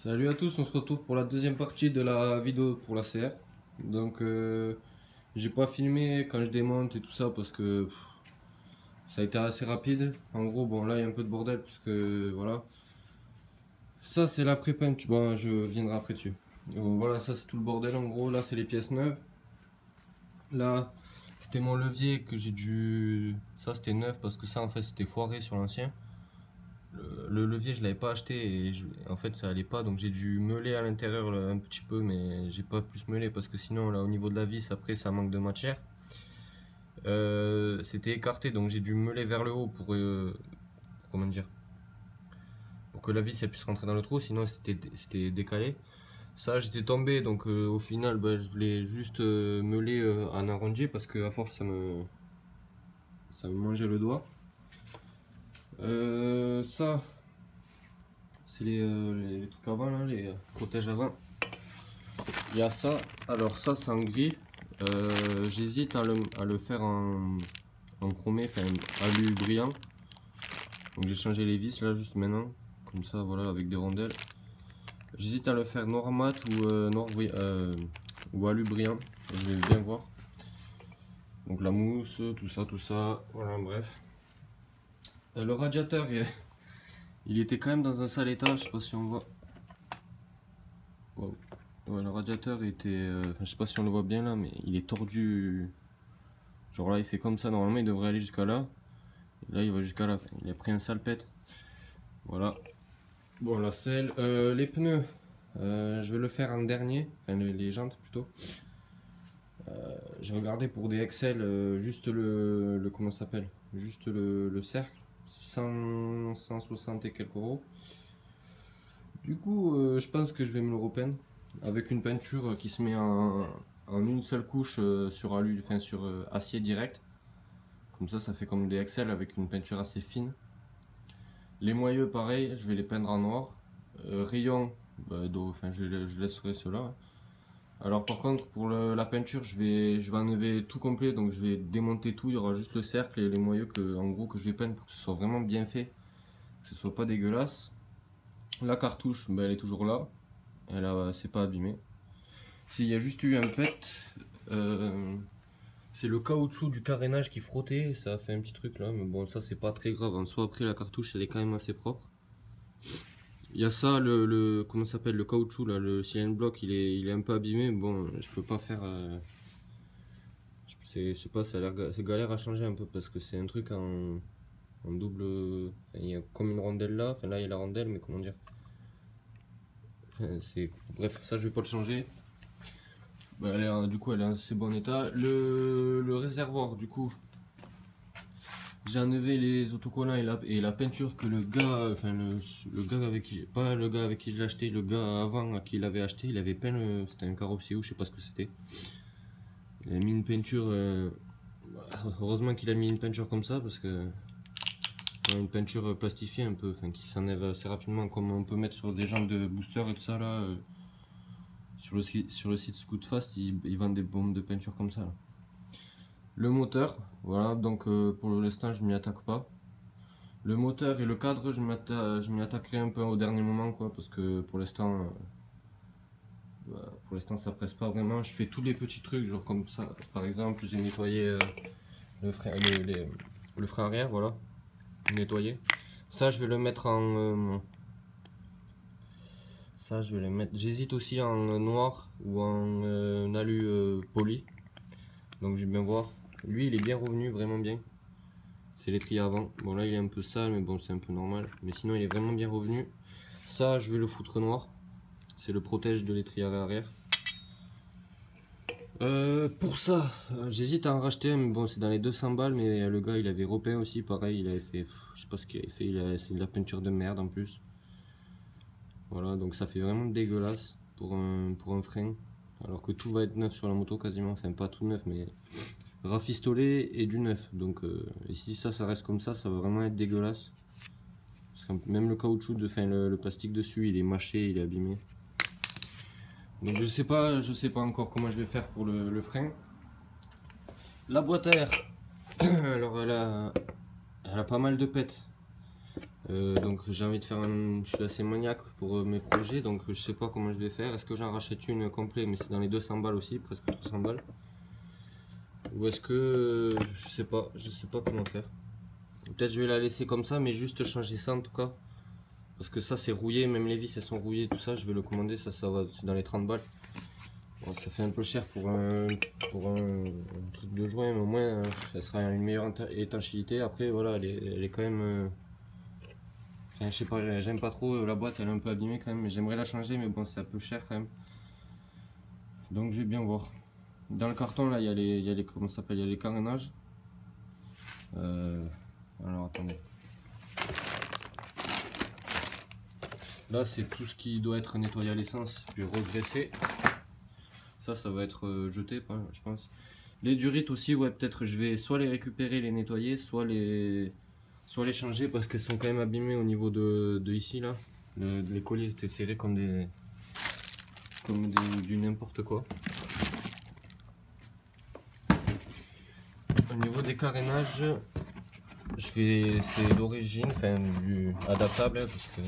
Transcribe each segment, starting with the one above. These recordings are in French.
Salut à tous, on se retrouve pour la deuxième partie de la vidéo pour la CR. Donc j'ai pas filmé quand je démonte et tout ça parce que ça a été assez rapide. En gros, bon là il y a un peu de bordel parce que voilà. Ça c'est la pré-peinture, bon je viendrai après dessus. Donc, voilà, ça c'est tout le bordel en gros, là c'est les pièces neuves. Là c'était mon levier que j'ai dû... Ça c'était neuf parce que ça en fait c'était foiré sur l'ancien. Le levier je l'avais pas acheté et en fait ça allait pas, donc j'ai dû meuler à l'intérieur un petit peu, mais j'ai pas plus meulé parce que sinon là au niveau de la vis après ça manque de matière. C'était écarté, donc j'ai dû meuler vers le haut pour comment dire, pour que la vis elle puisse rentrer dans le trou, sinon c'était décalé. Ça j'étais tombé, donc au final bah, je l'ai juste meulé en arrondi parce que à force ça me mangeait le doigt. Ça c'est les trucs avant là, les protèges avant. Il y a ça, alors ça c'est en gris. J'hésite à le faire en chromé, enfin alu brillant. Donc j'ai changé les vis là juste maintenant, comme ça voilà, avec des rondelles. J'hésite à le faire noir mat ou alu brillant, je vais bien voir. Donc la mousse, tout ça, voilà, bref. Le radiateur il était quand même dans un sale état, je sais pas si on voit. Wow. Ouais, le radiateur était, je sais pas si on le voit bien là, mais il est tordu. Genre là il fait comme ça, normalement il devrait aller jusqu'à là. Et là il va jusqu'à là, il a pris un sale pet. Voilà. Bon la selle, les pneus, je vais le faire en dernier, enfin les jantes plutôt. J'ai regardé pour des XL, juste comment ça s'appelle, juste le cercle, 160 et quelques euros. Du coup je pense que je vais me le repeindre avec une peinture qui se met en une seule couche sur alu, enfin sur acier direct. Comme ça fait comme des XL avec une peinture assez fine. Les moyeux pareil, je vais les peindre en noir. Rayons, bah, enfin je laisserai ceux-là. Alors par contre pour la peinture je vais enlever tout complet, donc je vais démonter tout, il y aura juste le cercle et les moyeux en gros que je vais peindre pour que ce soit vraiment bien fait, que ce soit pas dégueulasse. La cartouche, bah, elle est toujours là, c'est pas abîmé. S'il y a juste eu un pet, c'est le caoutchouc du carénage qui frottait, ça a fait un petit truc là, mais bon ça c'est pas très grave, en soi après la cartouche elle est quand même assez propre. Il y a ça, comment ça s'appelle, le caoutchouc là, le cylindre bloc il est un peu abîmé, bon je peux pas faire, je sais pas, c'est galère à changer un peu parce que c'est un truc en double, il y a comme une rondelle là, enfin là il y a la rondelle mais comment dire, bref ça je vais pas le changer. Bah, du coup elle est en assez bon état. Le réservoir du coup, j'ai enlevé les autocollants et la peinture que le gars, enfin le gars avec qui, pas le gars avec qui je l'ai acheté, le gars avant à qui il avait acheté, il avait peint, c'était un carrossier ou je sais pas ce que c'était. Il a mis une peinture, heureusement qu'il a mis une peinture comme ça parce que une peinture plastifiée un peu, enfin qui s'enlève assez rapidement, comme on peut mettre sur des jantes de booster et tout ça là. Sur le site Scootfast, ils vendent des bombes de peinture comme ça là. Le moteur, voilà, donc pour l'instant je m'y attaque pas. Le moteur et le cadre, je m'y attaquerai un peu au dernier moment quoi, parce que pour l'instant ça presse pas vraiment. Je fais tous les petits trucs, genre comme ça. Par exemple, j'ai nettoyé le frein arrière, voilà, nettoyé. Ça, je vais le mettre en ça, je vais le mettre. J'hésite aussi en noir ou en alu poli. Donc, je vais bien voir. Lui, il est bien revenu, vraiment bien. C'est l'étrier avant. Bon, là, il est un peu sale, mais bon, c'est un peu normal. Mais sinon, il est vraiment bien revenu. Ça, je vais le foutre noir. C'est le protège de l'étrier arrière. Pour ça, j'hésite à en racheter un, mais bon, c'est dans les 200 balles. Mais le gars, il avait repeint aussi, pareil. Il avait fait, je sais pas ce qu'il avait fait. C'est de la peinture de merde en plus. Voilà, donc ça fait vraiment dégueulasse. pour un frein. Alors que tout va être neuf sur la moto quasiment, enfin pas tout neuf mais rafistolé et du neuf. Donc et si ça reste comme ça va vraiment être dégueulasse. Parce que même le caoutchouc, le plastique dessus, il est mâché, il est abîmé. Donc je sais pas encore comment je vais faire pour le frein. La boîte à air, alors elle a pas mal de pètes. Donc j'ai envie de faire je suis assez maniaque pour mes projets, donc je sais pas comment je vais faire. Est-ce que j'en rachète une complète, mais c'est dans les 200 balles aussi, presque 300 balles. Ou est-ce que je sais pas comment faire. Peut-être je vais la laisser comme ça, mais juste changer ça en tout cas. Parce que ça c'est rouillé, même les vis elles sont rouillées, tout ça, je vais le commander, ça va, c'est dans les 30 balles. Bon, ça fait un peu cher pour un truc de joint, mais au moins elle sera une meilleure étanchéité. Après voilà, elle est quand même... Enfin, je sais pas, j'aime pas trop la boîte, elle est un peu abîmée quand même, mais j'aimerais la changer, mais bon c'est un peu cher quand même. Donc je vais bien voir. Dans le carton là, il y a les comment ça s'appelle, il y a les carénages. Alors attendez. Là c'est tout ce qui doit être nettoyé à l'essence puis regraissé. Ça va être jeté je pense. Les durites aussi, ouais, peut-être je vais soit les récupérer, les nettoyer, soit les changer parce qu'elles sont quand même abîmées au niveau de ici là. Les colliers étaient serrés comme du n'importe quoi. Au niveau des carénages, c'est d'origine, enfin du adaptable parce que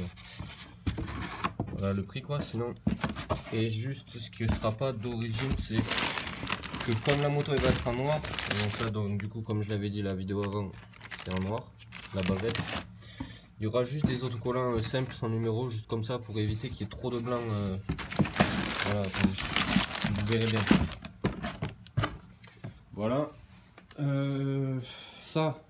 voilà le prix quoi sinon. Et juste ce qui ne sera pas d'origine, c'est que comme la moto elle va être en noir, donc ça donc du coup comme je l'avais dit la vidéo avant, c'est en noir, la bavette. Il y aura juste des autocollants simples sans numéro, juste comme ça pour éviter qu'il y ait trop de blanc. Voilà, vous verrez bien. Voilà. Ça,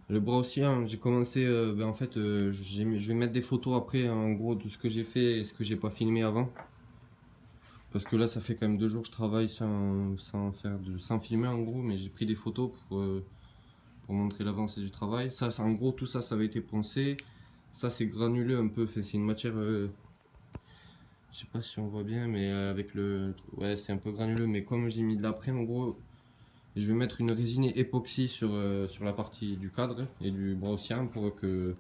le bras aussi, hein, j'ai commencé, en fait, je vais mettre des photos après en gros de ce que j'ai fait et ce que j'ai pas filmé avant. Parce que là ça fait quand même 2 jours que je travaille sans filmer en gros, mais j'ai pris des photos pour montrer l'avancée du travail. Ça en gros tout ça avait été poncé. Ça c'est granuleux un peu, c'est une matière, je sais pas si on voit bien, mais avec le... Ouais c'est un peu granuleux, mais comme j'ai mis de l'après en gros, je vais mettre une résine époxy sur la partie du cadre et du bras haussien pour que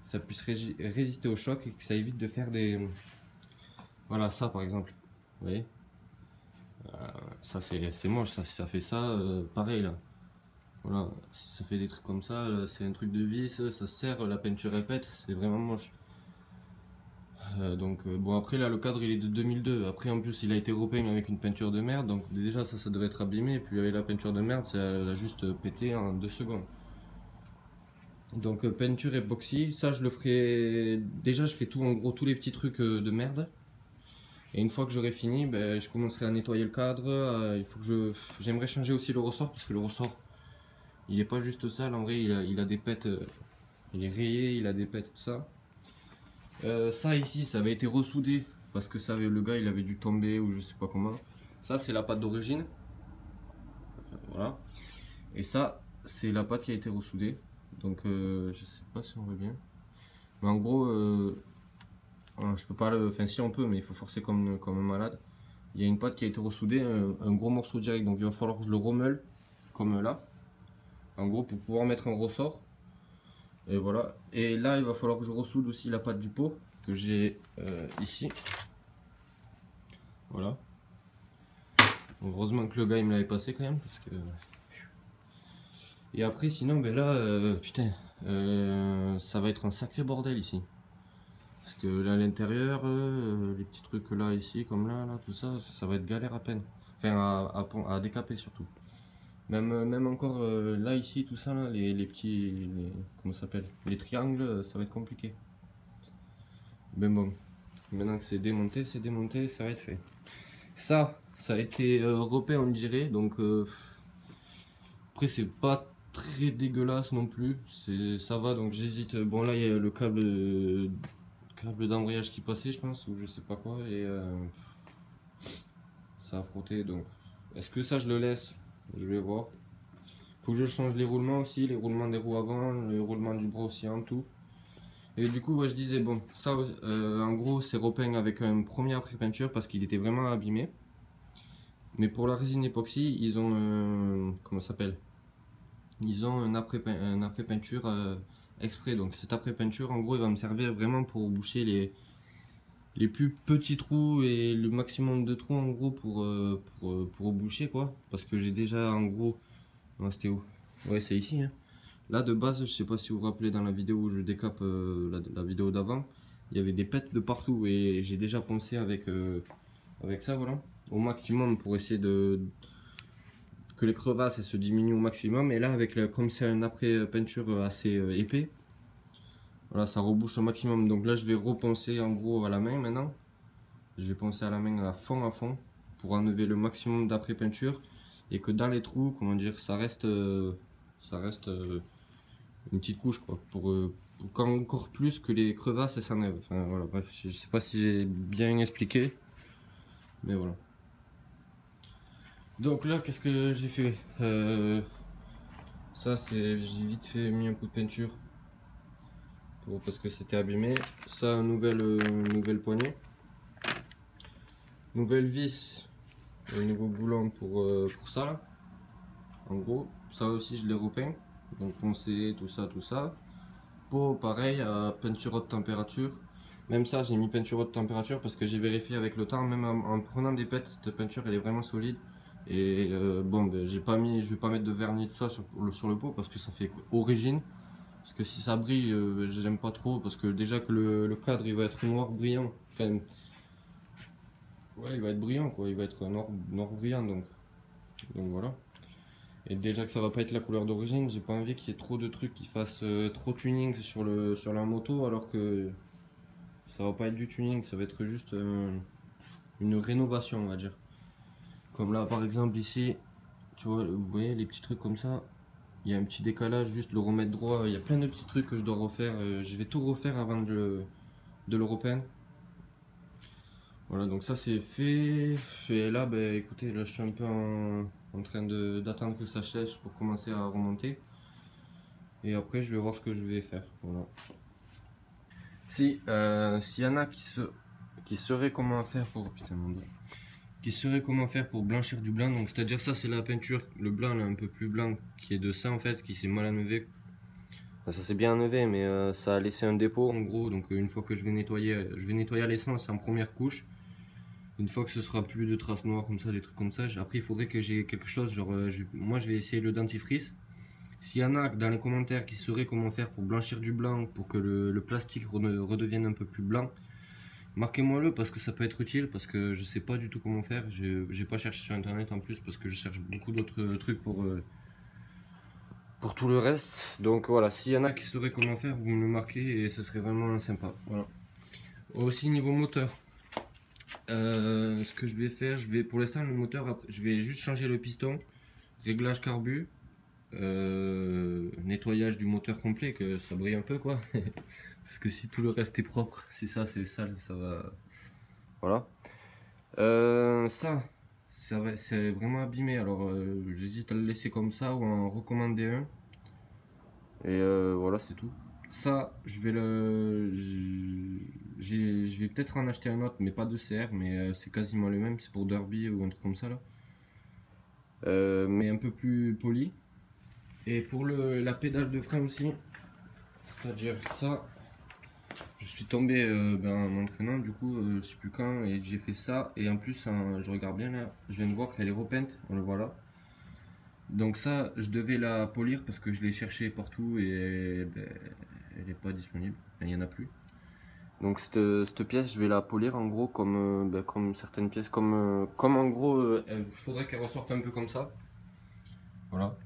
ça puisse résister au choc et que ça évite de faire des... Voilà ça par exemple. Vous voyez, ça c'est moche, ça fait ça, pareil là. Voilà, si ça fait des trucs comme ça, c'est un truc de vis, ça se serre, la peinture répète, c'est vraiment moche. Donc bon après là le cadre il est de 2002, après en plus il a été repeint avec une peinture de merde, donc déjà ça devait être abîmé, et puis avec la peinture de merde ça a juste pété en 2 secondes. Donc peinture époxy, ça je le ferai, déjà je fais tout en gros tous les petits trucs de merde. Et une fois que j'aurai fini, ben, je commencerai à nettoyer le cadre. Il faut que j'aimerais changer aussi le ressort parce que le ressort, il est pas juste sale. En vrai, il a des pètes, il est rayé, il a des pètes, tout ça. Ça ici, ça avait été ressoudé parce que le gars, il avait dû tomber ou je sais pas comment. Ça, c'est la pâte d'origine. Voilà. Et ça, c'est la pâte qui a été ressoudée. Donc, je sais pas si on voit bien. Mais en gros, je peux pas le... Enfin si on peut, mais il faut forcer comme un malade. Il y a une pâte qui a été ressoudée, un gros morceau direct, donc il va falloir que je le remeule comme là. En gros pour pouvoir mettre un ressort. Et voilà. Et là il va falloir que je ressoude aussi la pâte du pot que j'ai ici. Voilà. Donc, heureusement que le gars il me l'avait passé quand même. Parce que... Et après sinon ben là putain ça va être un sacré bordel ici. Parce que là à l'intérieur, les petits trucs là ici, comme là, tout ça, ça va être galère à peine. Enfin à décaper surtout. Même encore là ici, tout ça là, les petits, comment ça s'appelle, les triangles, ça va être compliqué. Mais bon, maintenant que c'est démonté, ça va être fait. Ça a été repeint on dirait, donc après c'est pas très dégueulasse non plus, ça va, donc j'hésite. Bon là il y a le câble d'embrayage qui passait je pense, ou je sais pas quoi, et ça a frotté, donc est-ce que ça je le laisse? Je vais voir. Faut que je change les roulements aussi, les roulements des roues avant, le roulement du bras aussi en tout. Et du coup, ouais, je disais, bon, ça, en gros, c'est repeint avec un premier après-peinture parce qu'il était vraiment abîmé. Mais pour la résine époxy, ils ont, comment ça s'appelle? Ils ont un après-peinture exprès. Donc cet après-peinture, en gros, il va me servir vraiment pour boucher les plus petits trous et le maximum de trous, en gros, pour boucher, quoi. Parce que j'ai déjà, en gros, non, c'était où? Ouais, c'est ici, hein. Là, de base, je sais pas si vous vous rappelez dans la vidéo où je décape la vidéo d'avant, il y avait des pets de partout et j'ai déjà pensé avec ça, voilà, au maximum pour essayer que les crevasses elles se diminuent au maximum. Et là, comme c'est un après peinture assez épais, voilà, ça rebouche au maximum. Donc là, je vais reponcer en gros à la main maintenant. Je vais poncer à la main à fond pour enlever le maximum d'après peinture et que dans les trous, comment dire, ça reste une petite couche quoi, pour qu'encore plus que les crevasses elles s'enlèvent. Enfin voilà, bref, je sais pas si j'ai bien expliqué, mais voilà. Donc là, qu'est-ce que j'ai fait? Ça, j'ai vite fait mis un coup de peinture parce que c'était abîmé. Ça, nouvelle poignée, nouvelle vis, un nouveau boulon pour ça là. En gros, ça aussi je l'ai repeint, donc poncé, tout ça. Peau, pareil, à peinture haute température. Même ça, j'ai mis peinture haute température parce que j'ai vérifié avec le temps, même en prenant des pets, cette peinture elle est vraiment solide. Et bon, ben, je vais pas mettre de vernis tout ça sur le pot parce que ça fait origine. Parce que si ça brille, j'aime pas trop parce que déjà que le cadre il va être noir brillant. Enfin, ouais, il va être brillant quoi, il va être noir brillant donc voilà. Et déjà que ça va pas être la couleur d'origine, j'ai pas envie qu'il y ait trop de trucs qui fassent trop tuning sur la moto alors que ça va pas être du tuning, ça va être juste une rénovation on va dire. Comme là par exemple ici, tu vois, vous voyez les petits trucs comme ça, il y a un petit décalage, juste le remettre droit, il y a plein de petits trucs que je dois refaire, je vais tout refaire avant de le repeindre. Voilà, donc ça c'est fait. Et là, ben écoutez, là je suis un peu en train d'attendre que ça sèche pour commencer à remonter. Et après je vais voir ce que je vais faire. Voilà. S'il y en a qui sauraient comment faire pour. Putain, mon doigt. Qui sauraient comment faire pour blanchir du blanc. Donc c'est-à-dire ça c'est la peinture, le blanc là un peu plus blanc qui est de ça en fait, qui s'est mal enlevé. Enfin, ça s'est bien enlevé mais ça a laissé un dépôt en gros. Donc une fois que je vais nettoyer à l'essence en première couche. Une fois que ce sera plus de traces noires comme ça, des trucs comme ça, après il faudrait que j'ai quelque chose, genre moi je vais essayer le dentifrice. S'il y en a dans les commentaires qui sauraient comment faire pour blanchir du blanc, pour que le plastique redevienne un peu plus blanc, marquez-moi le parce que ça peut être utile, parce que je sais pas du tout comment faire, j'ai pas cherché sur internet en plus parce que je cherche beaucoup d'autres trucs pour tout le reste. Donc voilà, s'il y en a qui sauraient comment faire, vous me le marquez et ce serait vraiment sympa. Voilà. Aussi niveau moteur. Ce que je vais faire, pour l'instant le moteur, après, je vais juste changer le piston, réglage carbu, nettoyage du moteur complet, que ça brille un peu quoi. Parce que si tout le reste est propre, si ça c'est sale, ça va. Voilà. C'est vraiment abîmé, alors j'hésite à le laisser comme ça ou en recommander un. Et voilà, c'est tout. Ça, je vais peut-être en acheter un autre, mais pas de CR, mais c'est quasiment le même, c'est pour Derby ou un truc comme ça là. Mais un peu plus poli. Et pour la pédale de frein aussi, c'est-à-dire ça, je suis tombé en m'entraînant du coup, je sais plus quand, et j'ai fait ça. Et en plus, je regarde bien là, je viens de voir qu'elle est repeinte, on le voit là. Donc ça, je devais la polir parce que je l'ai cherché partout et ben, elle n'est pas disponible, enfin, il n'y en a plus. Donc cette pièce, je vais la polir en gros comme certaines pièces, comme en gros, il faudrait qu'elle ressorte un peu comme ça. Voilà.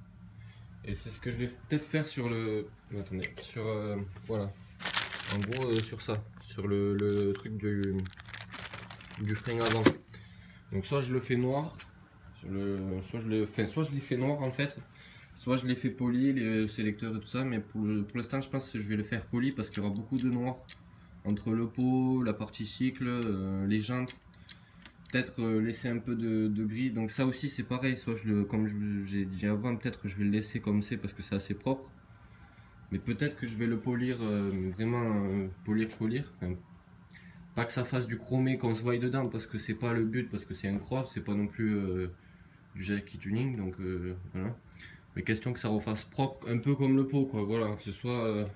Et c'est ce que je vais peut-être faire sur le... Attendez, voilà. En gros, sur ça, sur le truc du frein avant. Donc soit je le fais noir, soit je l'ai fait noir en fait, soit je l'ai fait poli, les sélecteurs et tout ça, mais pour l'instant je pense que je vais le faire poli parce qu'il y aura beaucoup de noir entre le pot, la partie cycle, les jantes, peut-être laisser un peu de gris. Donc ça aussi c'est pareil, soit comme j'ai dit avant, peut-être je vais le laisser comme c'est parce que c'est assez propre. Mais peut-être que je vais le polir, vraiment polir. Enfin, pas que ça fasse du chromé qu'on se voie dedans, parce que c'est pas le but, parce que c'est un cross, c'est pas non plus du Jackie Tuning, donc voilà. Mais question que ça refasse propre, un peu comme le pot, quoi, voilà, que ce soit...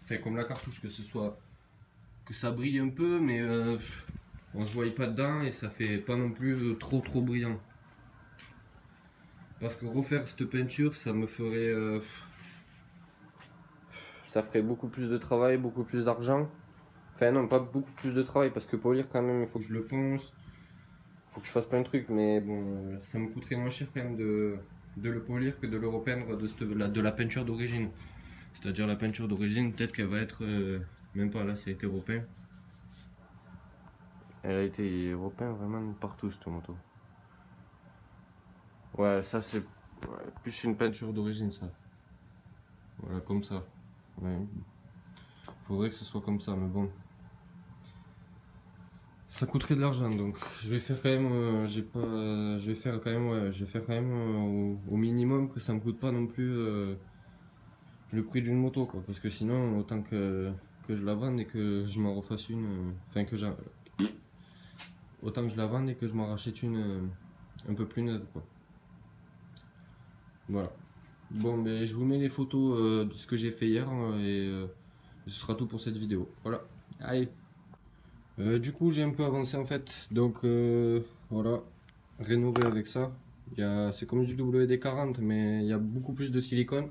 Enfin, comme la cartouche, que ce soit... Que ça brille un peu, mais on se voit pas dedans, et ça fait pas non plus trop brillant. Parce que refaire cette peinture, ça me ferait... ça ferait beaucoup plus de travail, beaucoup plus d'argent. Enfin non, pas beaucoup plus de travail, parce que polir quand même, il faut que je le ponce. Il faut que je fasse plein de trucs, mais bon, ça me coûterait moins cher quand même de le polir que de le repeindre de la peinture d'origine. C'est-à-dire la peinture d'origine, peut-être qu'elle va être... même pas là, ça a été repeint. Elle a été repeint vraiment partout cette moto. Ouais, ça c'est plus une peinture d'origine ça. Voilà, comme ça. Ouais. Faudrait que ce soit comme ça, mais bon. Ça coûterait de l'argent, donc je vais faire quand même, je vais faire quand même au minimum que ça me coûte pas non plus le prix d'une moto, quoi. Parce que sinon, autant que je la vende et que je m'en refasse une, enfin que autant que je la vende et que je m'en rachète une un peu plus neuve, quoi. Voilà. Bon, mais je vous mets les photos de ce que j'ai fait hier et ce sera tout pour cette vidéo. Voilà. Allez. Du coup, j'ai un peu avancé en fait. Donc voilà, rénové avec ça. C'est comme du WD-40, mais il y a beaucoup plus de silicone.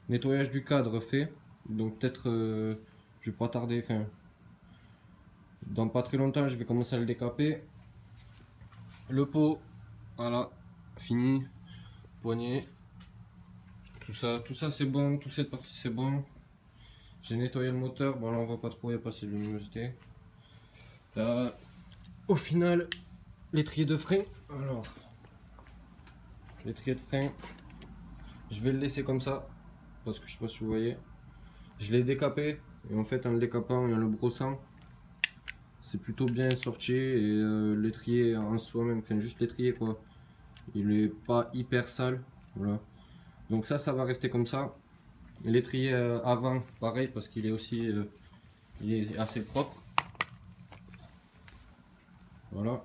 Nettoyage du cadre fait. Donc peut-être je vais pas tarder. Enfin, dans pas très longtemps, je vais commencer à le décaper. Le pot, voilà, fini. Poignée. Tout ça c'est bon. Toute cette partie c'est bon. J'ai nettoyé le moteur. Bon là on va pas trop, il n'y a pas assez de luminosité. Au final, l'étrier de frein. Alors, l'étrier de frein, je vais le laisser comme ça parce que je sais pas si vous voyez. Je l'ai décapé et en fait en le décapant et en le brossant, c'est plutôt bien sorti et l'étrier en soi-même, enfin juste l'étrier quoi, il est pas hyper sale. Voilà. Donc ça va rester comme ça. L'étrier avant, pareil parce qu'il est aussi, il est assez propre. Voilà.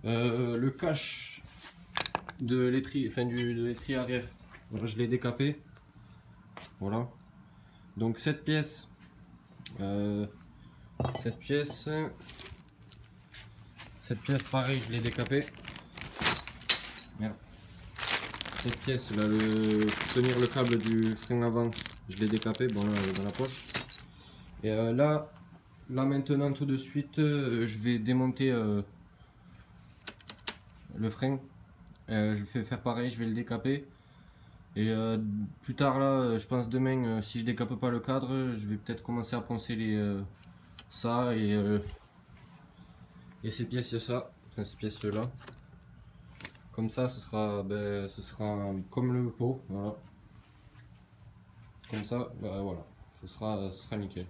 Le cache de l'étrier, enfin de l'étrier arrière, je l'ai décapé. Voilà. Donc cette pièce, pareil, je l'ai décapé. Merde. Cette pièce là, pour tenir le câble du frein avant, je l'ai décapé. Bon là, dans la poche. Et là maintenant tout de suite je vais démonter le frein. Je vais faire pareil, je vais le décaper et plus tard là je pense demain si je décape pas le cadre, je vais peut-être commencer à poncer ça et ces pièces ça, enfin ces pièces là. Comme ça ce sera comme le pot, voilà. Comme ça, voilà, ce sera nickel.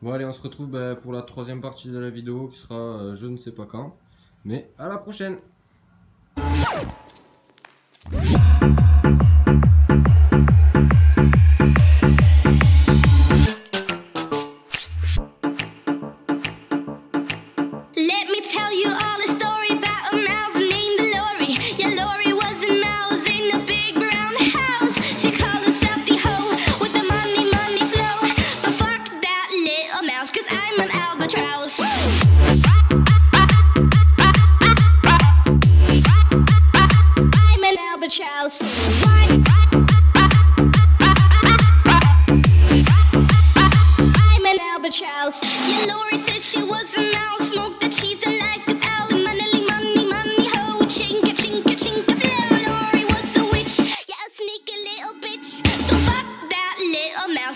Bon allez, on se retrouve pour la troisième partie de la vidéo qui sera je ne sais pas quand, mais à la prochaine.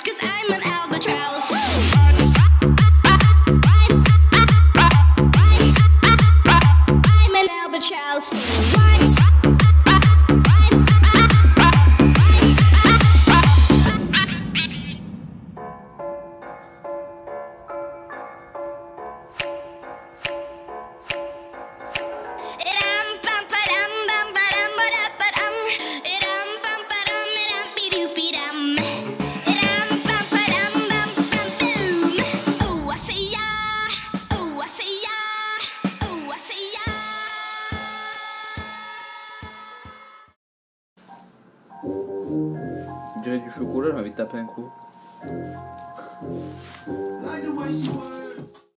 Cause I'm an albatross. On dirait du chocolat, j'avais tapé un coup.